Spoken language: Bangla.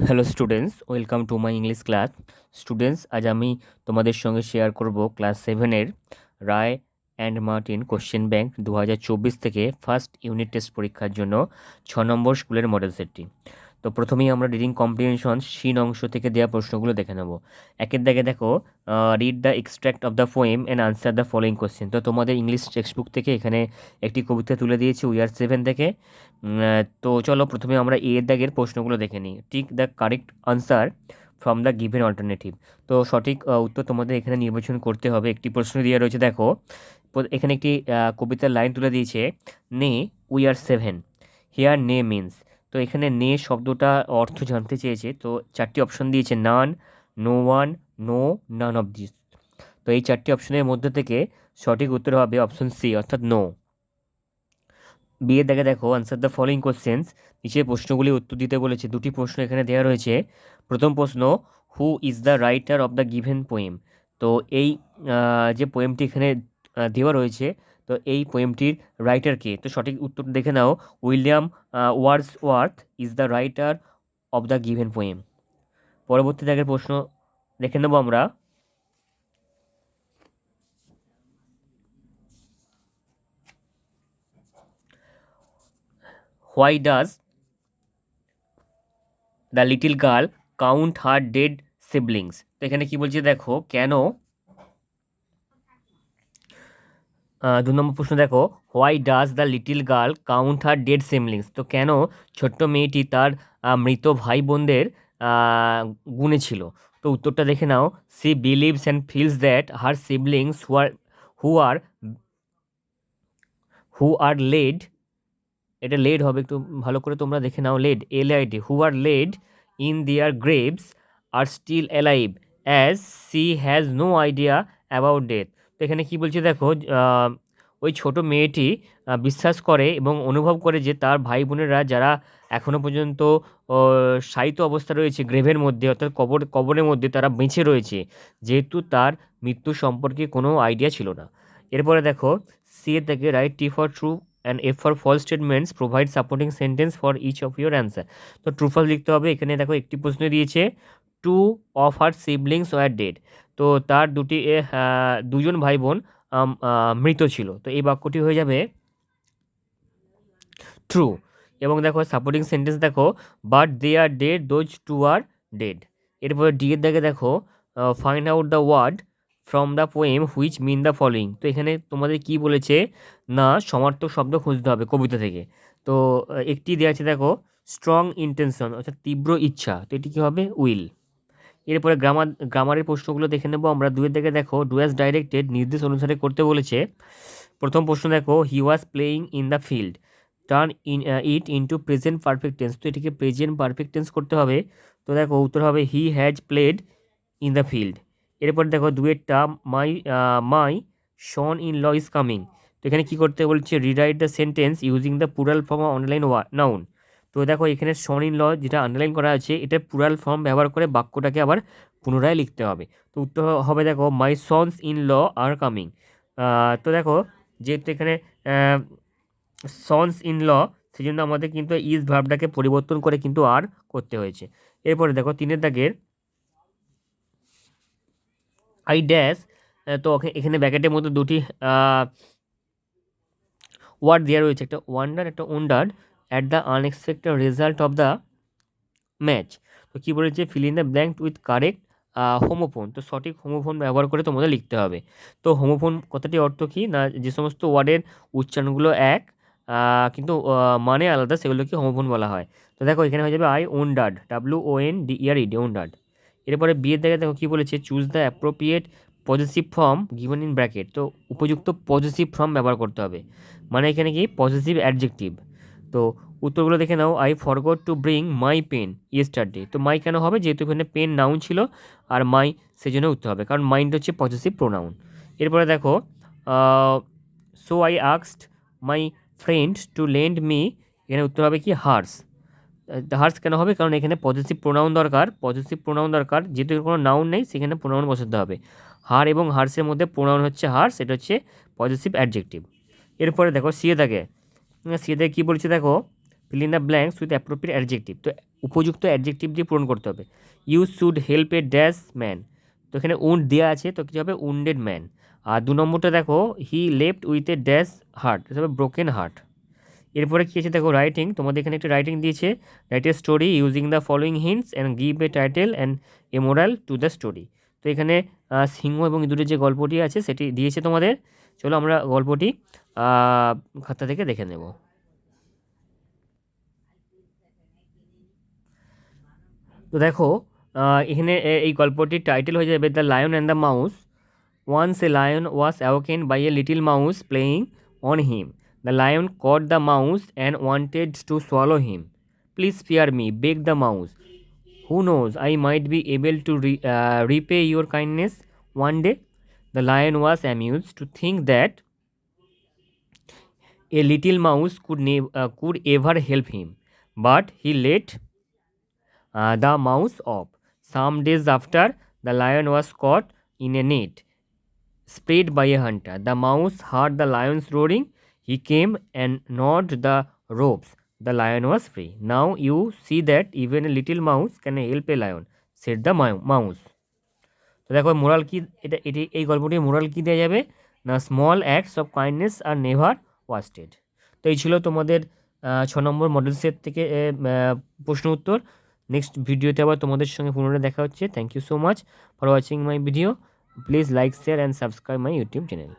Hello students, welcome to my English class. Students, আজ আমি তোমাদের সঙ্গে শেয়ার করব ক্লাস 7-এর Ray and Martin question bank 2024 থেকে ফার্স্ট ইউনিট টেস্ট পরীক্ষার জন্য 6 নম্বর স্কুলের মডেল সেটটি। তো প্রথমেই আমরা রিডিং কম্প্রিহেনশন সীন অংশ থেকে দেওয়া প্রশ্নগুলো দেখে নেব। একের দাগে দেখো, read the extract of the poem and answer the following question. তো তোমাদের ইংলিশ টেক্সট বুক থেকে এখানে একটি কবিতা তুলে দিয়েছি উইয়ার 7 থেকে। তো চলো প্রথমে আমরা এর দাগের প্রশ্নগুলো দেখে নিই। Tick the correct answer from the given alternative. তো সঠিক উত্তর তোমাদের এখানে নির্বাচন করতে হবে। একটি প্রশ্ন দেওয়া রয়েছে, দেখো এখানে একটি কবিতার লাইন তুলে দিয়েছে, নে উই আর 7। হিয়ার নে মিন্স, তো এখানে নে শব্দটা অর্থ জানতে চেয়েছে। তো চারটি অপশন দিয়েছে, none, no one, no, none of this. তো এই চারটি অপশনের মধ্যে থেকে সঠিক উত্তর হবে অপশন সি, অর্থাৎ নো। বিয়ের দাগে দেখো, আনসার দ্য ফলোয়িং কোশ্চেন্স। নিচের প্রশ্নগুলি উত্তর দিতে বলেছে। দুটি প্রশ্ন এখানে দেওয়া রয়েছে। প্রথম প্রশ্ন, who is the writer of the given poem. তো এই যে পোয়েমটি এখানে দেওয়া রয়েছে, তো এই পোয়েমটির রাইটার কে? তো সঠিক উত্তর দেখে নাও, William Wordsworth is the writer of the given poem. পরবর্তী দাগের প্রশ্ন দেখে নেব আমরা। Why does the little girl count her dead siblings. তো এখানে কি বলছে দেখো, কেন 2 নম্বর প্রশ্ন দেখো, why does the little girl count her dead siblings. তো কেন ছোট্ট মেয়েটি তার মৃত ভাই বোনদের গুনেছিল? তো উত্তরটা দেখে নাও, she believes and feels that her siblings who are who are laid, এটা লেড হবে, একটু ভালো করে তোমরা দেখে নাও, laid, LID, who are laid in their graves are still alive as she has no idea about death. তো এখানে কি বলছে দেখো, ওই ছোট মেয়েটি বিশ্বাস করে এবং অনুভব করে যে তার ভাই বোনেরা যারা এখনও পর্যন্ত শায়িত অবস্থা রয়েছে গ্রেভের মধ্যে, অর্থাৎ কবরের মধ্যে তারা বেঁচে রয়েছে, যেহেতু তার মৃত্যু সম্পর্কে কোনো আইডিয়া ছিল না। এরপরে দেখো, সি এর থেকে write T for true and F for false statements, provide supporting sentence for each of your answer. তো ট্রু ফলস লিখতে হবে। এখানে দেখো একটি প্রশ্ন দিয়েছে, two of her siblings were dead. তো তার দুজন ভাই বোন মৃত ছিল। তো এই বাক্যটি হয়ে যাবে ট্রু। এবং দেখো সাপোর্টিং সেন্টেন্স দেখো, but they are dead, those two are dead. এরপরে ডি এর দাগে দেখো, find out the word from the poem which mean the following. তো এখানে তোমাদের কি বলেছে না, সমার্থক শব্দ খুঁজতে হবে কবিতা থেকে। তো একটি দেওয়া আছে দেখো, স্ট্রং ইন্টেনশন, অর্থাৎ তীব্র ইচ্ছা। তো এটি কী হবে? উইল। এরপরে গ্রামারের প্রশ্নগুলো দেখে নেব আমরা। দুয়ের দিকে দেখো, ডু অ্যাজ ডাইরেক্টেড, নির্দেশ অনুসারে করতে বলেছে। প্রথম প্রশ্ন দেখো, he was playing in the field, turn it into present perfect tense. তো এটিকে প্রেজেন্ট পারফেক্ট টেন্স করতে হবে। তো দেখো উত্তর হবে, he has played in the field. এরপর দেখো দুয়েরটা, মাই শন ইন ল ইজ কামিং। তো এখানে কী করতে বলছে, rewrite the sentence using the plural form of online noun. তো দেখো এখানে শন ইন ল যেটা আন্ডারলাইন করা আছে, এটা প্লুরাল ফর্ম ব্যবহার করে বাক্যটাকে আবার পুনরায় লিখতে হবে। তো উত্তর হবে দেখো, my sons in law are coming. তো দেখো যেহেতু এখানে সন্স ইন ল, সেই জন্য আমাদের কিন্তু ইজ ভার্বটাকে পরিবর্তন করে কিন্তু আর করতে হয়েছে। এরপরে দেখো তিনের দাগের, আই ড্যাশ। তো এখানে ব্যাকেটের মধ্যে দুটি ওয়ার্ড দেওয়া রয়েছে, একটা ওয়ান্ডার, একটা wondered, at the unexpected result of the match. তো কী বলেছে, feel in the blank with correct homophone. তো সঠিক হোমোফোন ব্যবহার করে তোমাদের লিখতে হবে। তো হোমোফোন কথাটি অর্থ কী না, যে সমস্ত ওয়ার্ডের উচ্চারণগুলো এক কিন্তু মানে আলাদা, সেগুলোকে হোমোফোন বলা হয়। তো দেখো এখানে হয়ে যাবে আই ওন্ডার্ড, WONDERED, ওন্ডার্ড। এরপরে বিয়ের জায়গায় দেখো কী বলেছে, choose the appropriate positive form given in bracket. তো উপযুক্ত পজিটিভ ফর্ম ব্যবহার করতে হবে, মানে এখানে কি পজিটিভ অ্যাডজেক্টিভ। তো উত্তরগুলো দেখে নাও, I forgot to bring my pen yesterday. তো মাই কেন হবে, যেহেতু এখানে পেন নাউন ছিল, আর মাই সেই জন্য উত্তর হবে, কারণ মাইন্ড হচ্ছে পজিটিভ প্রোনাউন। এরপরে দেখো, so I asked my friend to lend me, এখানে উত্তর হবে কি হার্স। হার্স কেন হবে, কারণ এখানে পজিটিভ প্রোনাউন দরকার, যেহেতু কোনো নাউন নেই সেখানে প্রোনাউন বসাতে হবে। হার এবং হার্সের মধ্যে প্রোনাউন হচ্ছে হার্স, এটা হচ্ছে পজিটিভ অ্যাডজেক্টিভ। এরপরে দেখো সিয়ে দাগে কী বলছে দেখো, fill in the blanks with appropriate adjective. তো উপযুক্ত অ্যাডজেক্টিভ দিয়ে পূরণ করতে হবে। You should help a dash man, তো এখানে উন্ড দেওয়া আছে, তো কী হবে উন্ডেড ম্যান। আর 2 নম্বরটা দেখো, he left with a dash heart, হবে ব্রোকেন হার্ট। এরপরে কী আছে দেখো, রাইটিং, তোমাদের এখানে একটা রাইটিং দিয়েছে, write a story using the following hints and give a title and a moral to the story. তো এখানে সিংহ এবং ইঁদুরের যে গল্পটি আছে সেটি দিয়েছে তোমাদের। চলো আমরা গল্পটি খাতা থেকে দেখে নেব। তো দেখো এখানে এই গল্পটির টাইটেল হয়ে যাবে the lion and the mouse. Once a lion was awakened by a little mouse playing on him. The lion caught the mouse and wanted to swallow him. Please spare me, begged the mouse. Who knows, I might be able to repay your kindness one day. The lion was amused to think that a little mouse could ever help him, but he let the mouse off. Some days after, the lion was caught in a net spread by a hunter. The mouse heard the lion's roaring. He came and gnawed the ropes. The lion was free. Now you see that even a little mouse can help a lion, said the mouse. তো দেখো মোরাল কি, এটি এই গল্পটির মোরাল কি দেওয়া যাবে না, small acts of kindness are never wasted. তো এই ছিল তোমাদের 6 নম্বর মডেল সেট থেকে প্রশ্ন উত্তর। নেক্সট ভিডিওতে আবার তোমাদের সঙ্গে পুনরায় দেখা হচ্ছে। Thank you so much for watching my video. Please like share and subscribe my YouTube channel.